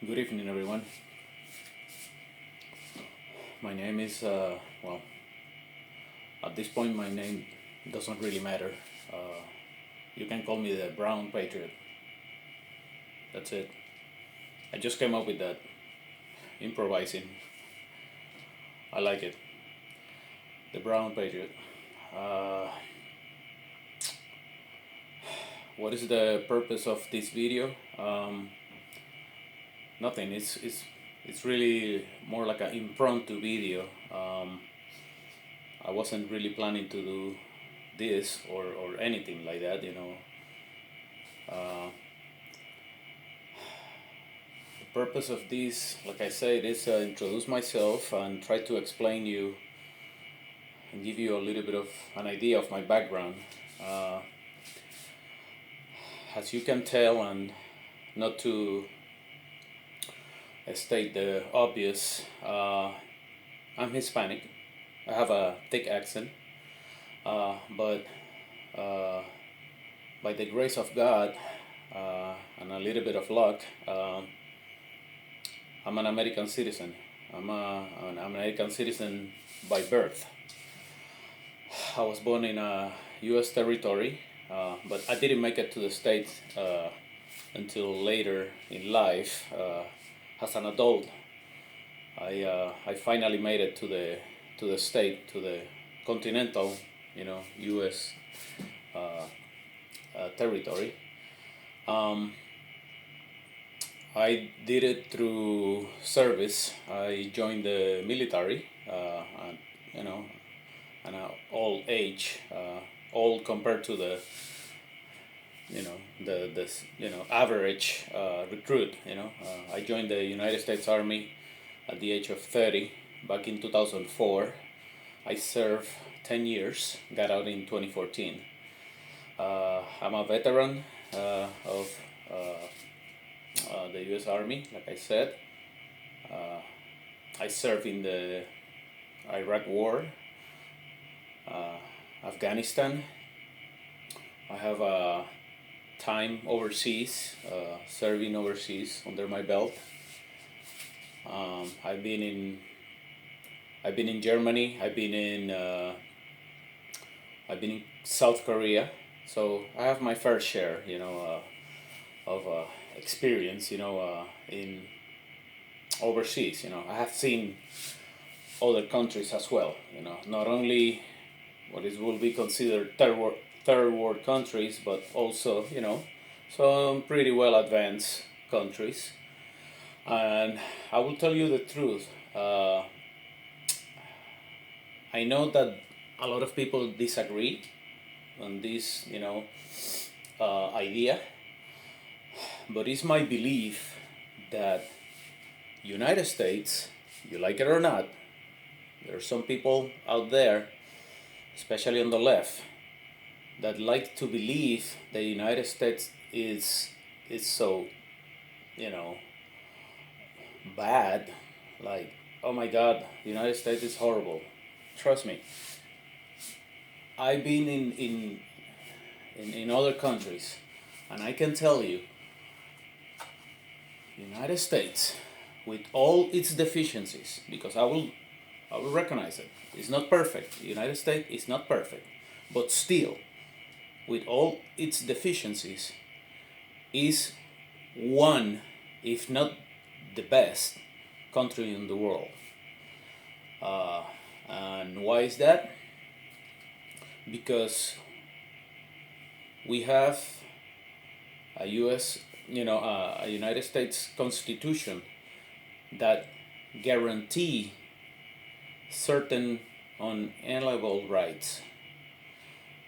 Good evening, everyone. My name is, at this point, my name doesn't really matter. You can call me the Brown Patriot. That's it. I just came up with that, improvising. I like it. The Brown Patriot. Uh, what is the purpose of this video? Nothing. It's really more like an impromptu video. I wasn't really planning to do this or anything like that, Uh, the purpose of this, like I said, is introduce myself and try to explain you and give you a little bit of an idea of my background. Uh, as you can tell, and not to state the obvious, I'm Hispanic. I have a thick accent, but by the grace of God and a little bit of luck, I'm an American citizen. I'm an American citizen by birth. I was born in a U.S. territory, but I didn't make it to the States until later in life. As an adult, I finally made it to the state, to the continental, U.S. Territory. I did it through service. I joined the military, and, an old age, old compared to the average recruit. I joined the United States Army at the age of 30 back in 2004. I served 10 years, got out in 2014. I'm a veteran of the U.S. Army, like I said. I served in the Iraq War, Afghanistan. I have a time overseas, serving overseas under my belt. I've been in Germany. I've been in South Korea. So I have my fair share, of experience, in overseas. I have seen other countries as well. Not only what will be considered third world countries, but also, some pretty well advanced countries. And I will tell you the truth. I know that a lot of people disagree on this, idea, but it's my belief that United States, you like it or not, there are some people out there, especially on the left, that like to believe the United States is so, bad. Like, oh my God, the United States is horrible. Trust me. I've been in other countries, and I can tell you, United States, with all its deficiencies, because I will recognize it. It's not perfect. The United States is not perfect, but still, with all its deficiencies, is one, if not the best country in the world. And why is that? Because we have a a United States Constitution that guarantee certain unalienable rights.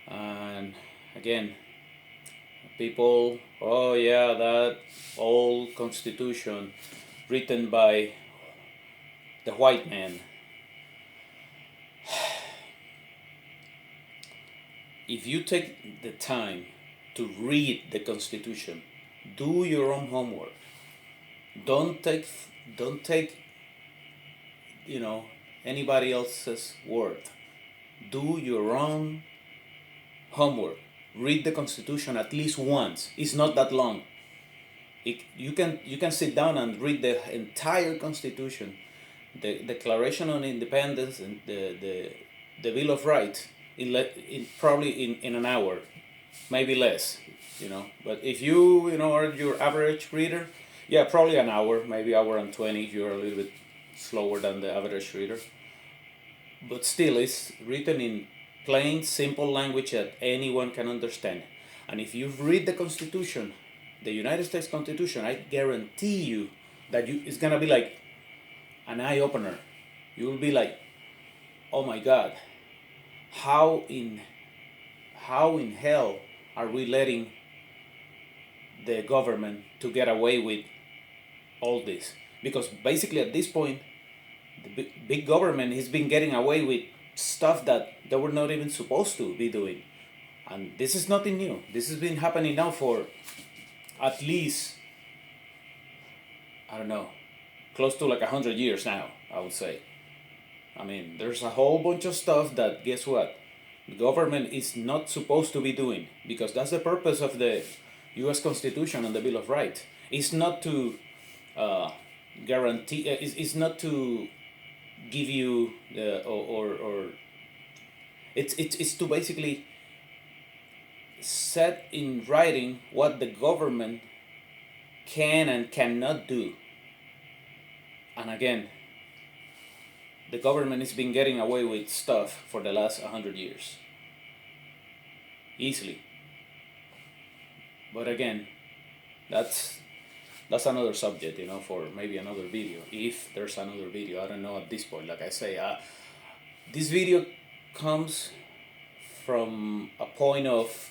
And again, people, oh yeah, that old Constitution written by the white man. If you take the time to read the Constitution, do your own homework. Don't take anybody else's word. Do your own homework. Read the Constitution at least once. It's not that long. You can sit down and read the entire Constitution, the Declaration on Independence, and the Bill of Rights in probably in an hour, maybe less, But if you are your average reader, yeah, probably an hour, maybe hour and 20 if you're a little bit slower than the average reader. But still, it's written in plain, simple language that anyone can understand. And if you read the Constitution, the United States Constitution, I guarantee you that it's gonna be like an eye opener. You will be like, oh my God, how in hell are we letting the government to get away with all this? Because basically at this point, the big government has been getting away with stuff that they were not even supposed to be doing. And this is nothing new. This has been happening now for at least, I don't know, close to like 100 years now, I would say. I mean, there's a whole bunch of stuff that, guess what? The government is not supposed to be doing, because that's the purpose of the U.S. Constitution and the Bill of Rights. It's not to guarantee, it's not to give you or it's to basically set in writing what the government can and cannot do. And again, the government has been getting away with stuff for the last 100 years. Easily. But again, that's another subject, for maybe another video. If there's another video, I don't know at this point. Like I say, this video comes from a point of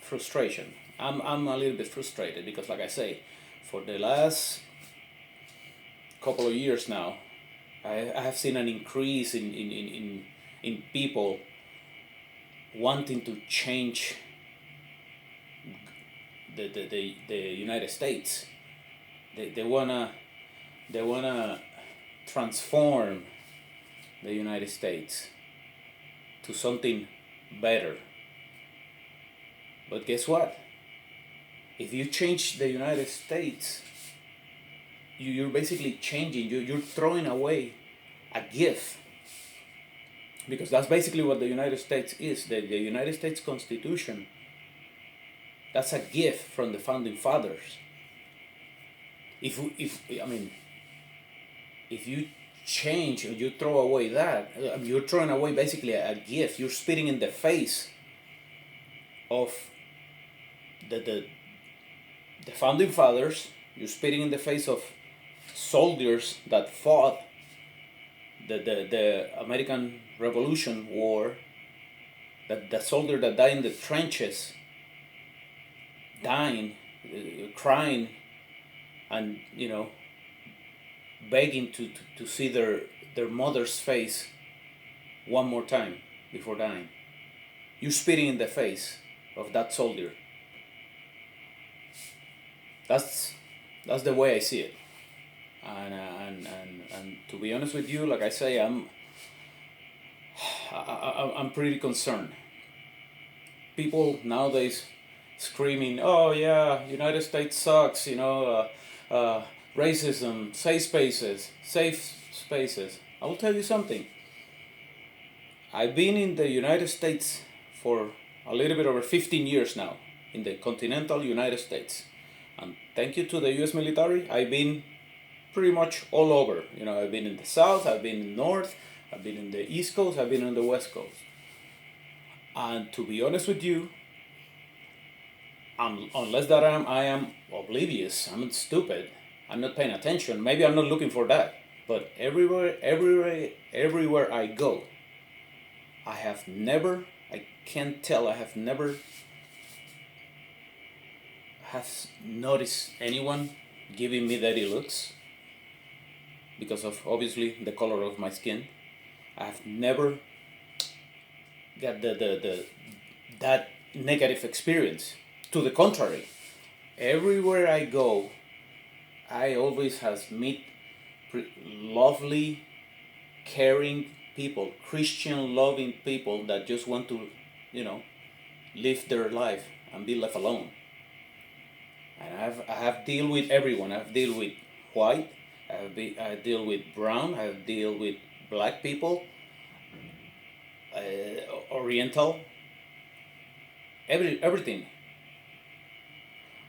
frustration. I'm a little bit frustrated because, like I say, for the last couple of years now, I have seen an increase in people wanting to change the United States. They wanna transform the United States to something better. But guess what? If you change the United States, you're basically changing. You're throwing away a gift, because that's basically what the United States is. The United States Constitution, that's a gift from the founding fathers. If you change or you throw away that, you're throwing away basically a gift. You're spitting in the face of the founding fathers. You're spitting in the face of soldiers that fought the American Revolution War, that the soldier that died in the trenches, dying, crying, and begging to see their mother's face one more time before dying. You're spitting in the face of that soldier. That's the way I see it. And to be honest with you, like I say, I'm pretty concerned. People nowadays screaming, "Oh yeah, United States sucks," racism, safe spaces. I will tell you something. I've been in the United States for a little bit over 15 years now, in the continental United States. And thank you to the U.S. military, I've been pretty much all over. I've been in the South, I've been in the North, I've been in the East Coast, I've been on the West Coast. And to be honest with you, unless that I am oblivious, I'm stupid, I'm not paying attention, maybe I'm not looking for that. But everywhere I go, I can't tell, I have never noticed anyone giving me dirty looks because of obviously the color of my skin. I have never got that negative experience. To the contrary, everywhere I go, I always meet lovely, caring people, Christian loving people that just want to, live their life and be left alone. and I have deal with everyone. I've deal with white. I deal with brown. I deal with black people, Oriental, everything.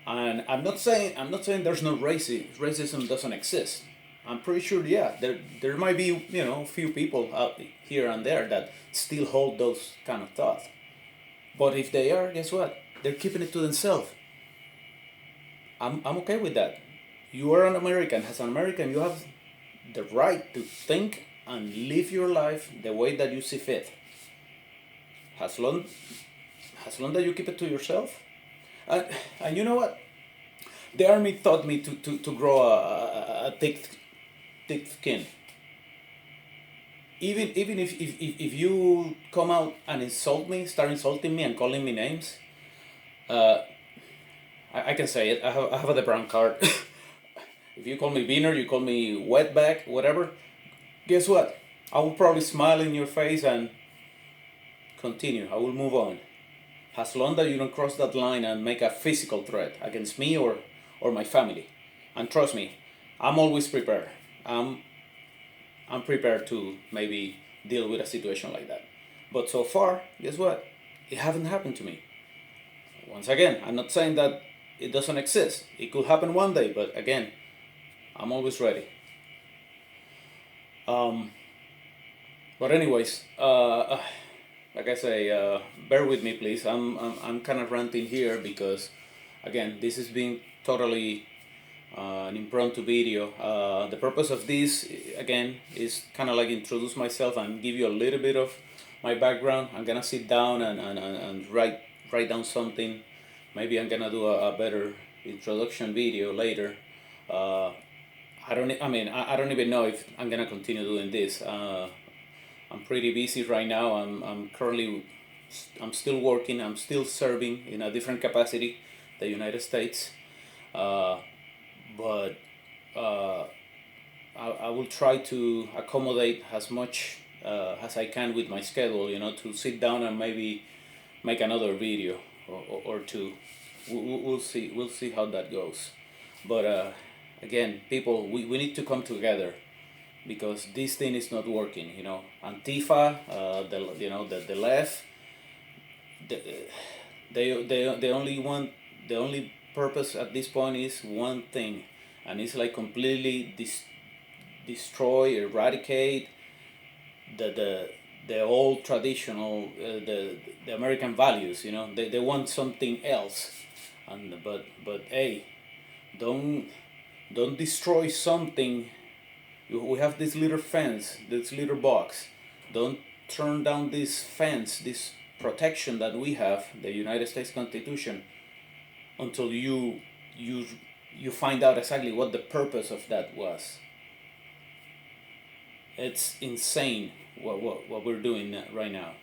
And I'm not saying there's no racism. Racism doesn't exist. I'm pretty sure, yeah, there might be, few people out here and there that still hold those kind of thoughts. But if they are, guess what? They're keeping it to themselves. I'm okay with that. You are an American. As an American, you have the right to think and live your life the way that you see fit. As long as long as you keep it to yourself. And you know what? The army taught me to grow a thick skin. Even if you come out and insult me, start insulting me and calling me names, uh, I can say it. I have the brown card. If you call me beaner, you call me wetback, whatever, guess what? I will probably smile in your face and continue. I will move on. As long as you don't cross that line and make a physical threat against me or my family. And trust me, I'm always prepared. I'm prepared to maybe deal with a situation like that. But so far, guess what? It hasn't happened to me. Once again, I'm not saying that it doesn't exist. It could happen one day, but again, I'm always ready. Um, but anyways, like I say, bear with me, please. I'm kind of ranting here because, again, this is being totally an impromptu video. The purpose of this, again, is kind of like introduce myself and give you a little bit of my background. I'm gonna sit down and write down something. Maybe I'm gonna do a better introduction video later. Uh, I don't. I mean, I don't even know if I'm gonna continue doing this. I'm pretty busy right now. I'm still working. I'm still serving in a different capacity, the United States. Uh, but uh, I will try to accommodate as much as I can with my schedule. To sit down and maybe make another video or two. We'll see. We'll see how that goes. But again, people, we need to come together because this thing is not working. Antifa, the left, the, they only want the only purpose at this point is one thing, and it's like completely destroy, eradicate the old traditional the American values. They want something else, and but hey, don't don't destroy something. We have this little fence, this little box. Don't turn down this fence, this protection that we have, the United States Constitution, until you you find out exactly what the purpose of that was. It's insane what we're doing right now.